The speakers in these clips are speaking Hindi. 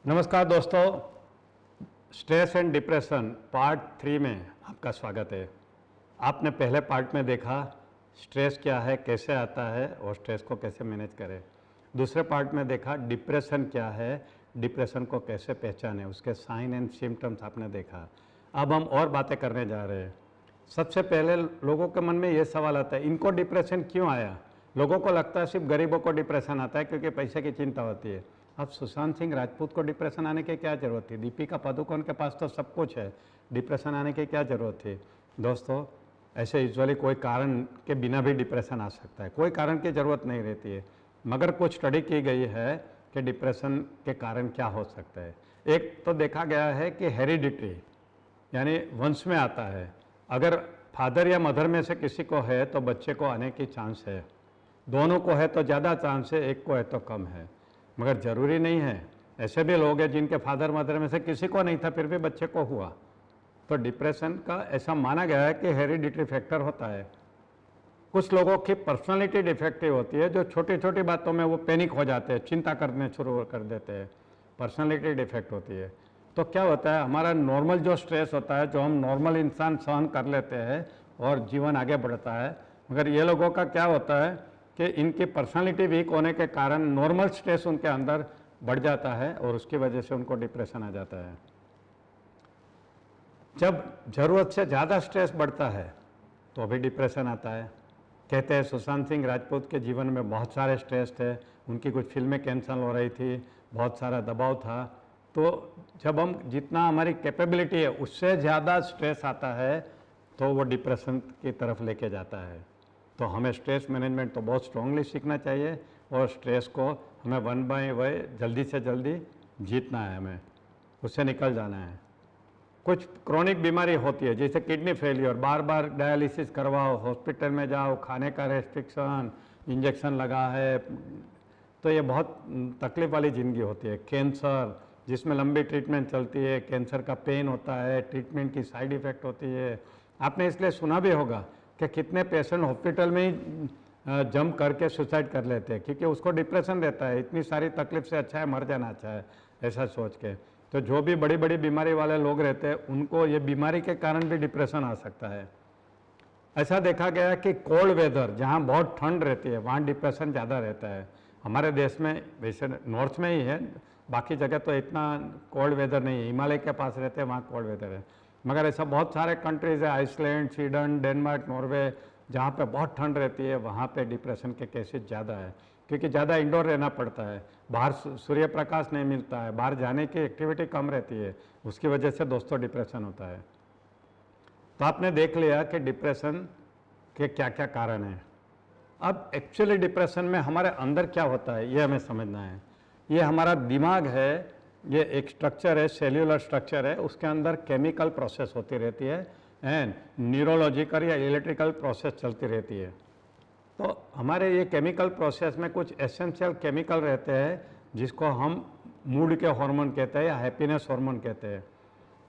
नमस्कार दोस्तों, स्ट्रेस एंड डिप्रेशन पार्ट 3 में आपका स्वागत है। आपने पहले पार्ट में देखा स्ट्रेस क्या है, कैसे आता है और स्ट्रेस को कैसे मैनेज करें। दूसरे पार्ट में देखा डिप्रेशन क्या है, डिप्रेशन को कैसे पहचानें, उसके साइन एंड सिम्टम्स आपने देखा। अब हम और बातें करने जा रहे हैं। सबसे पहले लोगों के मन में ये सवाल आता है, इनको डिप्रेशन क्यों आया। लोगों को लगता है सिर्फ गरीबों को डिप्रेशन आता है क्योंकि पैसे की चिंता होती है। अब सुशांत सिंह राजपूत को डिप्रेशन आने की क्या ज़रूरत थी? दीपिका पादुकोण के पास तो सब कुछ है, डिप्रेशन आने की क्या ज़रूरत थी? दोस्तों, ऐसे यूजुअली कोई कारण के बिना भी डिप्रेशन आ सकता है, कोई कारण की ज़रूरत नहीं रहती है। मगर कुछ स्टडी की गई है कि डिप्रेशन के कारण क्या हो सकता है। एक तो देखा गया है कि हेरिडिटरी यानी वंश में आता है। अगर फादर या मदर में से किसी को है तो बच्चे को आने की चांस है, दोनों को है तो ज़्यादा चांस है, एक को है तो कम है। मगर ज़रूरी नहीं है, ऐसे भी लोग हैं जिनके फादर मदर में से किसी को नहीं था फिर भी बच्चे को हुआ। तो डिप्रेशन का ऐसा माना गया है कि हेरिडिटरी फैक्टर होता है। कुछ लोगों की पर्सनालिटी डिफेक्टिव होती है, जो छोटी छोटी बातों में वो पैनिक हो जाते हैं, चिंता करने शुरू कर देते हैं, पर्सनालिटी डिफेक्ट होती है। तो क्या होता है, हमारा नॉर्मल जो स्ट्रेस होता है, जो हम नॉर्मल इंसान सहन कर लेते हैं और जीवन आगे बढ़ता है, मगर ये लोगों का क्या होता है कि इनकी पर्सनालिटी वीक होने के कारण नॉर्मल स्ट्रेस उनके अंदर बढ़ जाता है और उसकी वजह से उनको डिप्रेशन आ जाता है। जब ज़रूरत से ज़्यादा स्ट्रेस बढ़ता है तो भी डिप्रेशन आता है। कहते हैं सुशांत सिंह राजपूत के जीवन में बहुत सारे स्ट्रेस थे, उनकी कुछ फिल्में कैंसिल हो रही थी, बहुत सारा दबाव था। तो जब हम जितना हमारी कैपेबिलिटी है उससे ज़्यादा स्ट्रेस आता है तो वो डिप्रेशन की तरफ लेके जाता है। तो हमें स्ट्रेस मैनेजमेंट तो बहुत स्ट्रांगली सीखना चाहिए और स्ट्रेस को हमें वन बाय वन जल्दी से जल्दी जीतना है, हमें उससे निकल जाना है। कुछ क्रोनिक बीमारी होती है जैसे किडनी फेलियर, बार बार डायलिसिस करवाओ, हॉस्पिटल में जाओ, खाने का रेस्ट्रिक्शन, इंजेक्शन लगा है, तो ये बहुत तकलीफ वाली ज़िंदगी होती है। कैंसर जिसमें लंबी ट्रीटमेंट चलती है, कैंसर का पेन होता है, ट्रीटमेंट की साइड इफ़ेक्ट होती है। आपने इसलिए सुना भी होगा कि कितने पेशेंट हॉस्पिटल में ही जंप करके सुसाइड कर लेते हैं क्योंकि उसको डिप्रेशन रहता है, इतनी सारी तकलीफ से अच्छा है मर जाना अच्छा है, ऐसा सोच के। तो जो भी बड़ी बड़ी बीमारी वाले लोग रहते हैं उनको ये बीमारी के कारण भी डिप्रेशन आ सकता है। ऐसा देखा गया कि कोल्ड वेदर जहाँ बहुत ठंड रहती है वहाँ डिप्रेशन ज़्यादा रहता है। हमारे देश में वैसे नॉर्थ में ही है, बाकी जगह तो इतना कोल्ड वेदर नहीं है, हिमालय के पास रहते हैं वहाँ कोल्ड वेदर है। मगर ऐसा बहुत सारे कंट्रीज़ है, आइसलैंड, स्वीडन, डेनमार्क, नॉर्वे, जहाँ पे बहुत ठंड रहती है वहाँ पे डिप्रेशन के केसेस ज़्यादा है क्योंकि ज़्यादा इंडोर रहना पड़ता है, बाहर सूर्य प्रकाश नहीं मिलता है, बाहर जाने की एक्टिविटी कम रहती है, उसकी वजह से दोस्तों डिप्रेशन होता है। तो आपने देख लिया कि डिप्रेशन के क्या क्या कारण हैं। अब एक्चुअली डिप्रेशन में हमारे अंदर क्या होता है ये हमें समझना है। ये हमारा दिमाग है, ये एक स्ट्रक्चर है, सेल्यूलर स्ट्रक्चर है, उसके अंदर केमिकल प्रोसेस होती रहती है एंड न्यूरोलॉजिकल या इलेक्ट्रिकल प्रोसेस चलती रहती है। तो हमारे ये केमिकल प्रोसेस में कुछ एसेंशियल केमिकल रहते हैं जिसको हम मूड के हार्मोन कहते हैं या हैप्पीनेस हार्मोन कहते हैं,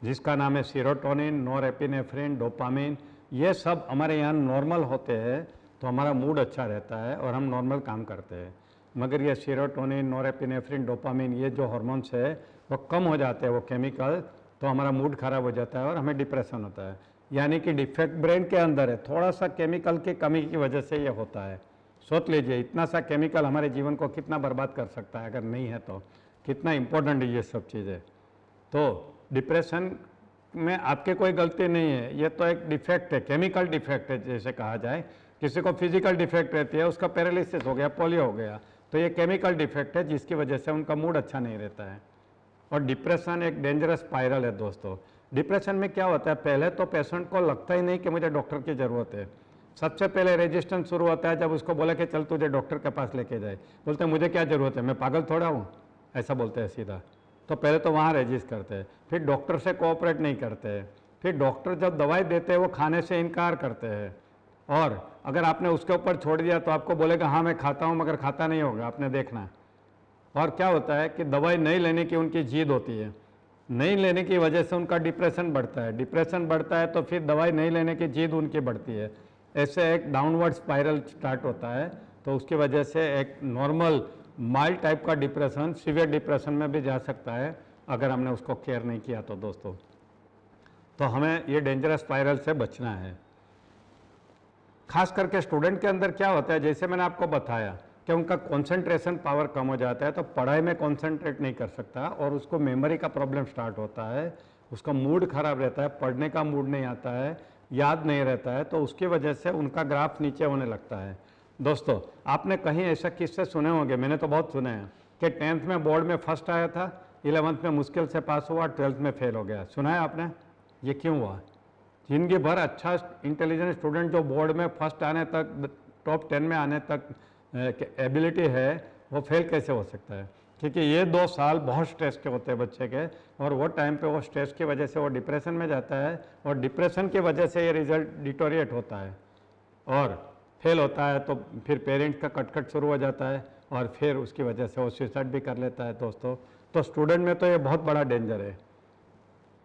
जिसका नाम है सीरोटोनिन, नॉरएपिनेफ्रिन, डोपामिन। ये सब हमारे यहाँ नॉर्मल होते हैं तो हमारा मूड अच्छा रहता है और हम नॉर्मल काम करते हैं। मगर ये सीरोटोनिन, नॉरएपिनेफ्रिन, डोपामिन ये जो हार्मोन्स है वो कम हो जाते हैं, वो केमिकल, तो हमारा मूड खराब हो जाता है और हमें डिप्रेशन होता है। यानी कि डिफेक्ट ब्रेन के अंदर है, थोड़ा सा केमिकल की कमी की वजह से ये होता है। सोच लीजिए इतना सा केमिकल हमारे जीवन को कितना बर्बाद कर सकता है, अगर नहीं है तो कितना इम्पोर्टेंट है ये सब चीज़ें। तो डिप्रेशन में आपके कोई गलती नहीं है, ये तो एक डिफेक्ट है, केमिकल डिफेक्ट है जैसे कहा जाए। किसी को फिजिकल डिफेक्ट रहती है, उसका पैरालिसिस हो गया, पोलियो हो गया, तो ये केमिकल डिफेक्ट है जिसकी वजह से उनका मूड अच्छा नहीं रहता है। और डिप्रेशन एक डेंजरस स्पाइरल है दोस्तों। डिप्रेशन में क्या होता है, पहले तो पेशेंट को लगता ही नहीं कि मुझे डॉक्टर की ज़रूरत है। सबसे पहले रेजिस्टेंस शुरू होता है जब उसको बोला कि चल तुझे डॉक्टर के पास लेके जाए, बोलते हैं मुझे क्या ज़रूरत है, मैं पागल थोड़ा हूँ, ऐसा बोलते हैं सीधा। तो पहले तो वहाँ रेजिस्ट करते हैं, फिर डॉक्टर से कोऑपरेट नहीं करते हैं, फिर डॉक्टर जब दवाई देते हैं वो खाने से इनकार करते हैं, और अगर आपने उसके ऊपर छोड़ दिया तो आपको बोलेगा हाँ मैं खाता हूँ, मगर खाता नहीं होगा, आपने देखना। और क्या होता है कि दवाई नहीं लेने की उनकी जिद होती है, नहीं लेने की वजह से उनका डिप्रेशन बढ़ता है, डिप्रेशन बढ़ता है तो फिर दवाई नहीं लेने की जिद उनकी बढ़ती है, ऐसे एक डाउनवर्ड स्पाइरल स्टार्ट होता है। तो उसकी वजह से एक नॉर्मल माइल्ड टाइप का डिप्रेशन सीवियर डिप्रेशन में भी जा सकता है अगर हमने उसको केयर नहीं किया तो दोस्तों। तो हमें ये डेंजरस स्पाइरल से बचना है। खास करके स्टूडेंट के अंदर क्या होता है, जैसे मैंने आपको बताया कि उनका कंसंट्रेशन पावर कम हो जाता है, तो पढ़ाई में कंसंट्रेट नहीं कर सकता और उसको मेमोरी का प्रॉब्लम स्टार्ट होता है, उसका मूड खराब रहता है, पढ़ने का मूड नहीं आता है, याद नहीं रहता है, तो उसकी वजह से उनका ग्राफ नीचे होने लगता है। दोस्तों आपने कहीं ऐसा किस्से सुने होंगे, मैंने तो बहुत सुने हैं कि 10th में बोर्ड में फर्स्ट आया था, 11th में मुश्किल से पास हुआ, 12th में फेल हो गया। सुना है आपने? ये क्यों हुआ? जिंदगी भर अच्छा इंटेलिजेंट स्टूडेंट जो बोर्ड में फर्स्ट आने तक, टॉप 10 में आने तक एबिलिटी है, वो फेल कैसे हो सकता है? क्योंकि ये 2 साल बहुत स्ट्रेस के होते हैं बच्चे के, और वो टाइम पे वो स्ट्रेस की वजह से वो डिप्रेशन में जाता है, और डिप्रेशन की वजह से ये रिजल्ट डिटोरिएट होता है और फेल होता है, तो फिर पेरेंट्स का कटकट शुरू हो जाता है और फिर उसकी वजह से वो सुसाइड भी कर लेता है दोस्तों। तो स्टूडेंट में तो ये बहुत बड़ा डेंजर है।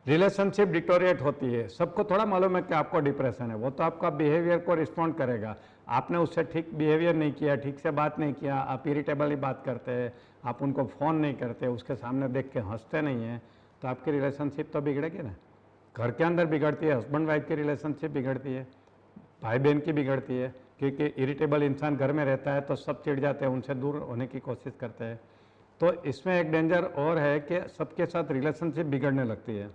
रिलेशनशिप डिटोरिएट होती है, सबको थोड़ा मालूम है कि आपको डिप्रेशन है, वो तो आपका बिहेवियर को रिस्पॉन्ड करेगा। आपने उससे ठीक बिहेवियर नहीं किया, ठीक से बात नहीं किया, आप इरिटेबली बात करते हैं, आप उनको फ़ोन नहीं करते, उसके सामने देख के हंसते नहीं हैं, तो आपकी रिलेशनशिप तो बिगड़ेगी ना। घर के अंदर बिगड़ती है, हस्बैंड वाइफ की रिलेशनशिप बिगड़ती है, भाई बहन की बिगड़ती है, क्योंकि इरिटेबल इंसान घर में रहता है तो सब चिढ़ जाते हैं, उनसे दूर होने की कोशिश करते हैं। तो इसमें एक डेंजर और है कि सबके साथ रिलेशनशिप बिगड़ने लगती है।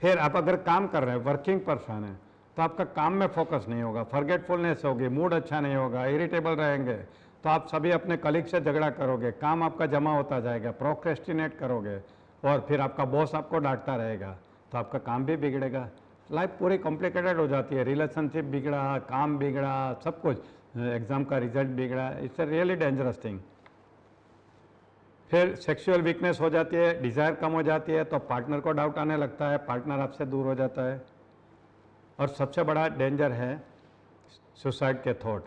फिर आप अगर काम कर रहे हैं, वर्किंग पर्सन है, तो आपका काम में फोकस नहीं होगा, फॉरगेटफुलनेस होगी, मूड अच्छा नहीं होगा, इरिटेबल रहेंगे, तो आप सभी अपने कलीग से झगड़ा करोगे, काम आपका जमा होता जाएगा, प्रोक्रेस्टिनेट करोगे, और फिर आपका बॉस आपको डांटता रहेगा, तो आपका काम भी बिगड़ेगा। लाइफ पूरी कॉम्प्लिकेटेड हो जाती है, रिलेशनशिप बिगड़ा, काम बिगड़ा, सब कुछ, एग्ज़ाम का रिजल्ट बिगड़ा, it's a really dangerous thing. फिर सेक्सुअल वीकनेस हो जाती है, डिज़ायर कम हो जाती है, तो पार्टनर को डाउट आने लगता है, पार्टनर आपसे दूर हो जाता है। और सबसे बड़ा डेंजर है सुसाइड के थॉट,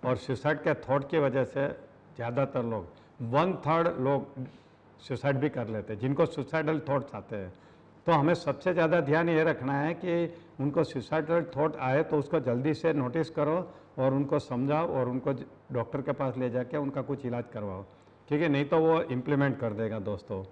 और सुसाइड के थॉट की वजह से ज़्यादातर लोग, 1/3 लोग सुसाइड भी कर लेते हैं जिनको सुसाइडल थॉट्स आते हैं। तो हमें सबसे ज़्यादा ध्यान ये रखना है कि उनको सुसाइडल थॉट आए तो उसको जल्दी से नोटिस करो और उनको समझाओ और उनको डॉक्टर के पास ले जाके उनका कुछ इलाज करवाओ, क्योंकि नहीं तो वो इम्प्लीमेंट कर देगा दोस्तों।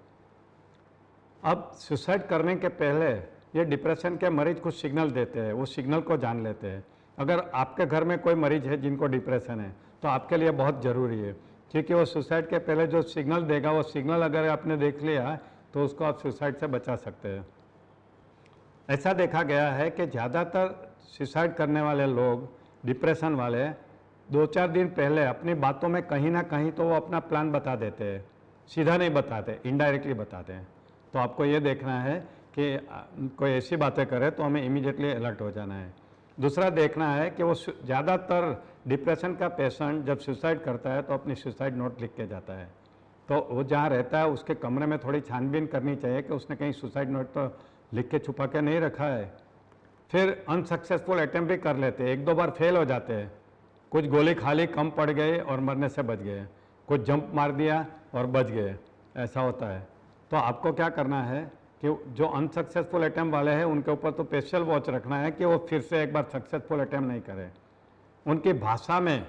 अब सुसाइड करने के पहले ये डिप्रेशन के मरीज कुछ सिग्नल देते हैं, वो सिग्नल को जान लेते हैं। अगर आपके घर में कोई मरीज है जिनको डिप्रेशन है, तो आपके लिए बहुत ज़रूरी है, क्योंकि वो सुसाइड के पहले जो सिग्नल देगा, वो सिग्नल अगर आपने देख लिया तो उसको आप सुसाइड से बचा सकते हैं। ऐसा देखा गया है कि ज़्यादातर सुसाइड करने वाले लोग, डिप्रेशन वाले, 2-4 दिन पहले अपनी बातों में कहीं ना कहीं तो वो अपना प्लान बता देते हैं, सीधा नहीं बताते, इनडायरेक्टली बताते हैं। तो आपको ये देखना है कि कोई ऐसी बातें करे तो हमें इमीडिएटली अलर्ट हो जाना है। दूसरा देखना है कि वो ज़्यादातर डिप्रेशन का पेशेंट जब सुसाइड करता है तो अपनी सुसाइड नोट लिख के जाता है, तो वो जहाँ रहता है उसके कमरे में थोड़ी छानबीन करनी चाहिए कि उसने कहीं सुसाइड नोट तो लिख के छुपा के नहीं रखा है। फिर अनसक्सेसफुल अटैम्प्ट भी कर लेते हैं, 1-2 बार फेल हो जाते हैं, कुछ गोली खाली कम पड़ गए और मरने से बच गए, कुछ जंप मार दिया और बच गए, ऐसा होता है। तो आपको क्या करना है कि जो अनसक्सेसफुल अटैम्प्ट वाले हैं उनके ऊपर तो स्पेशल वॉच रखना है कि वो फिर से एक बार सक्सेसफुल अटैम्प्ट नहीं करें। उनकी भाषा में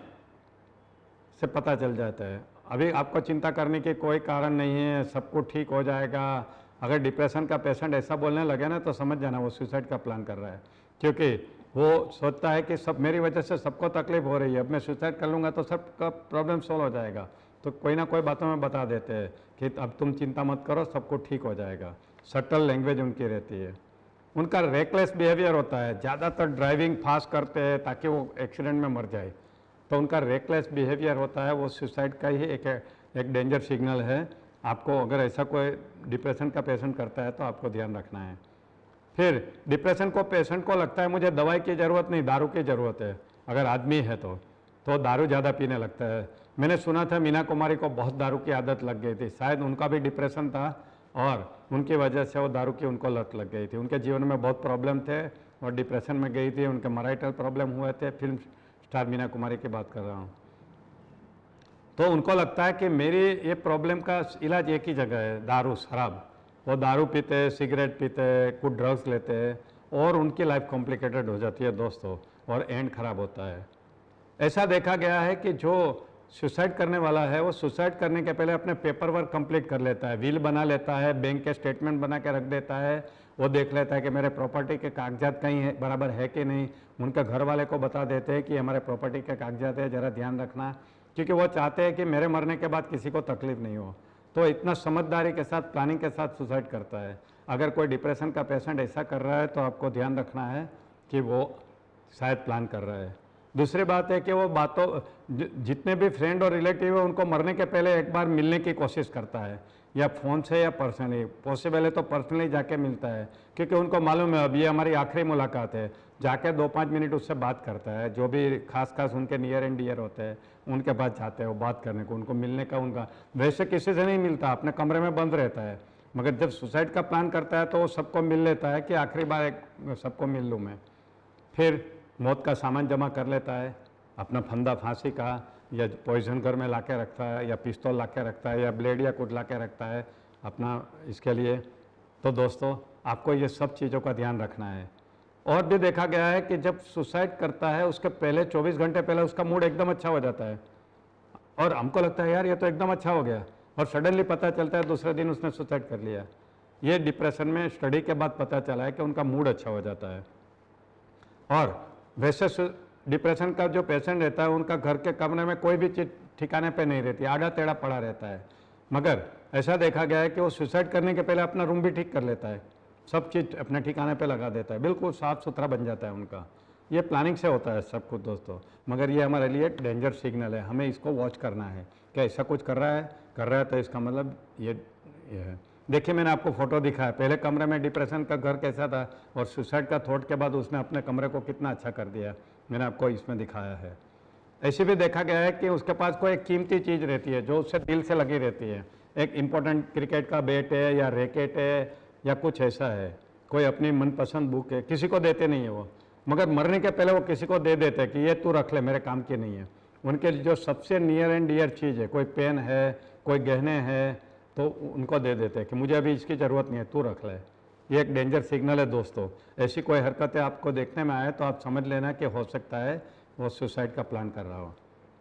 से पता चल जाता है। अभी आपको चिंता करने की कोई कारण नहीं है, सब कुछ ठीक हो जाएगा। अगर डिप्रेशन का पेशेंट ऐसा बोलने लगे ना, तो समझ जाना वो सुसाइड का प्लान कर रहा है, क्योंकि वो सोचता है कि सब मेरी वजह से सबको तकलीफ हो रही है, अब मैं सुसाइड कर लूँगा तो सबका प्रॉब्लम सॉल्व हो जाएगा। तो कोई ना कोई बातों में बता देते हैं कि अब तुम चिंता मत करो, सब कुछ ठीक हो जाएगा। सटल लैंग्वेज उनकी रहती है। उनका रेकलेस बिहेवियर होता है, ज़्यादातर ड्राइविंग फास्ट करते हैं ताकि वो एक्सीडेंट में मर जाए, तो उनका रेकलेस बिहेवियर होता है, वो सुसाइड का ही एक डेंजर सिग्नल है। आपको अगर ऐसा कोई डिप्रेशन का पेशेंट करता है तो आपको ध्यान रखना है। फिर डिप्रेशन को पेशेंट को लगता है मुझे दवाई की ज़रूरत नहीं, दारू की ज़रूरत है। अगर आदमी है तो दारू ज़्यादा पीने लगता है। मैंने सुना था मीना कुमारी को बहुत दारू की आदत लग गई थी, शायद उनका भी डिप्रेशन था और उनकी वजह से वो दारू की उनको लत लग गई थी। उनके जीवन में बहुत प्रॉब्लम थे और डिप्रेशन में गई थी, उनके मैरिटल प्रॉब्लम हुए थे। फिल्म स्टार मीना कुमारी की बात कर रहा हूँ। तो उनको लगता है कि मेरी ये प्रॉब्लम का इलाज एक ही जगह है, दारू, शराब। वो दारू पीते, सिगरेट पीते, कुछ ड्रग्स लेते और उनकी लाइफ कॉम्प्लिकेटेड हो जाती है दोस्तों, और एंड खराब होता है। ऐसा देखा गया है कि जो सुसाइड करने वाला है वो सुसाइड करने के पहले अपने पेपर वर्क कंप्लीट कर लेता है, विल बना लेता है, बैंक के स्टेटमेंट बना के रख देता है, वो देख लेता है कि मेरे प्रॉपर्टी के कागजात कहीं है बराबर है कि नहीं, उनके घर वाले को बता देते हैं कि हमारे प्रॉपर्टी के कागजात है, ज़रा ध्यान रखना, क्योंकि वो चाहते हैं कि मेरे मरने के बाद किसी को तकलीफ नहीं हो। तो इतना समझदारी के साथ प्लानिंग के साथ सुसाइड करता है। अगर कोई डिप्रेशन का पेशेंट ऐसा कर रहा है तो आपको ध्यान रखना है कि वो शायद प्लान कर रहा है। दूसरी बात है कि वो जितने भी फ्रेंड और रिलेटिव है उनको मरने के पहले एक बार मिलने की कोशिश करता है, या फ़ोन से या पर्सनली, पॉसिबल है तो पर्सनली जाके मिलता है, क्योंकि उनको मालूम है अब ये हमारी आखिरी मुलाकात है। जाके 2-5 मिनट उससे बात करता है, जो भी खास उनके नियर एंड डियर होते हैं उनके पास जाते हैं वो बात करने को, उनको मिलने का उनका। वैसे किसी से नहीं मिलता, अपने कमरे में बंद रहता है, मगर जब सुसाइड का प्लान करता है तो वो सबको मिल लेता है कि आखिरी बार एक सबको मिल लूँ मैं। फिर मौत का सामान जमा कर लेता है, अपना फंदा फांसी का या पॉइजन घर में ला के रखता है, या पिस्तौल ला के रखता है, या ब्लेड या कुछ ला के रखता है अपना इसके लिए। तो दोस्तों आपको ये सब चीज़ों का ध्यान रखना है। और भी देखा गया है कि जब सुसाइड करता है उसके पहले 24 घंटे पहले उसका मूड एकदम अच्छा हो जाता है, और हमको लगता है यार ये तो एकदम अच्छा हो गया, और सडनली पता चलता है दूसरे दिन उसने सुसाइड कर लिया। ये डिप्रेशन में स्टडी के बाद पता चला है कि उनका मूड अच्छा हो जाता है। और वैसे डिप्रेशन का जो पेशेंट रहता है उनका घर के कमरे में कोई भी चीज़ ठिकाने पे नहीं रहती, आड़ा टेढ़ा पड़ा रहता है, मगर ऐसा देखा गया है कि वो सुसाइड करने के पहले अपना रूम भी ठीक कर लेता है, सब चीज़ अपने ठिकाने पे लगा देता है, बिल्कुल साफ़ सुथरा बन जाता है उनका। ये प्लानिंग से होता है सब कुछ दोस्तों, मगर ये हमारे लिए डेंजर सिग्नल है, हमें इसको वॉच करना है कि ऐसा कुछ कर रहा है तो इसका मतलब ये है। देखिए मैंने आपको फ़ोटो दिखाया, पहले कमरे में डिप्रेशन का घर कैसा था और सुसाइड का थॉट के बाद उसने अपने कमरे को कितना अच्छा कर दिया, मैंने आपको इसमें दिखाया है। ऐसे भी देखा गया है कि उसके पास कोई एक कीमती चीज़ रहती है जो उससे दिल से लगी रहती है, एक इम्पोर्टेंट क्रिकेट का बैट है या रैकेट है या कुछ ऐसा है, कोई अपनी मनपसंद बुक है, किसी को देते नहीं है वो, मगर मरने के पहले वो किसी को दे देते हैं कि ये तू रख ले, मेरे काम की नहीं है। उनके जो सबसे नियर एंड डियर चीज़ है, कोई पेन है, कोई गहने हैं, तो उनको दे देते हैं कि मुझे अभी इसकी ज़रूरत नहीं है, तू रख ले। ये एक डेंजर सिग्नल है दोस्तों। ऐसी कोई हरकतें आपको देखने में आए तो आप समझ लेना कि हो सकता है वो सुसाइड का प्लान कर रहा हो।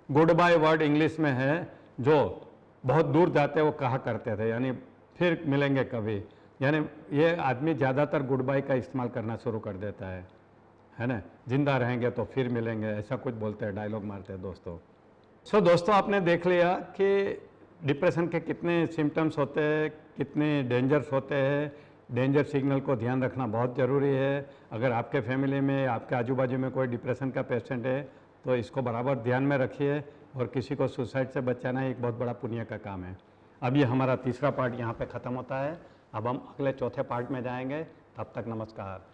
गुड बाय वर्ड इंग्लिश में है, जो बहुत दूर जाते वो कहा करते थे, यानी फिर मिलेंगे कभी, यानी ये आदमी ज़्यादातर गुड बाय का इस्तेमाल करना शुरू कर देता है ना, जिंदा रहेंगे तो फिर मिलेंगे, ऐसा कुछ बोलते हैं, डायलॉग मारते हैं दोस्तों। सो दोस्तों आपने देख लिया कि डिप्रेशन के कितने सिम्टम्स होते हैं, कितने डेंजर्स होते हैं। डेंजर सिग्नल को ध्यान रखना बहुत ज़रूरी है। अगर आपके फैमिली में, आपके आजू बाजू में कोई डिप्रेशन का पेशेंट है तो इसको बराबर ध्यान में रखिए, और किसी को सुसाइड से बचाना एक बहुत बड़ा पुण्य का काम है। अब ये हमारा तीसरा पार्ट यहाँ पे ख़त्म होता है, अब हम अगले चौथे पार्ट में जाएंगे। तब तक नमस्कार।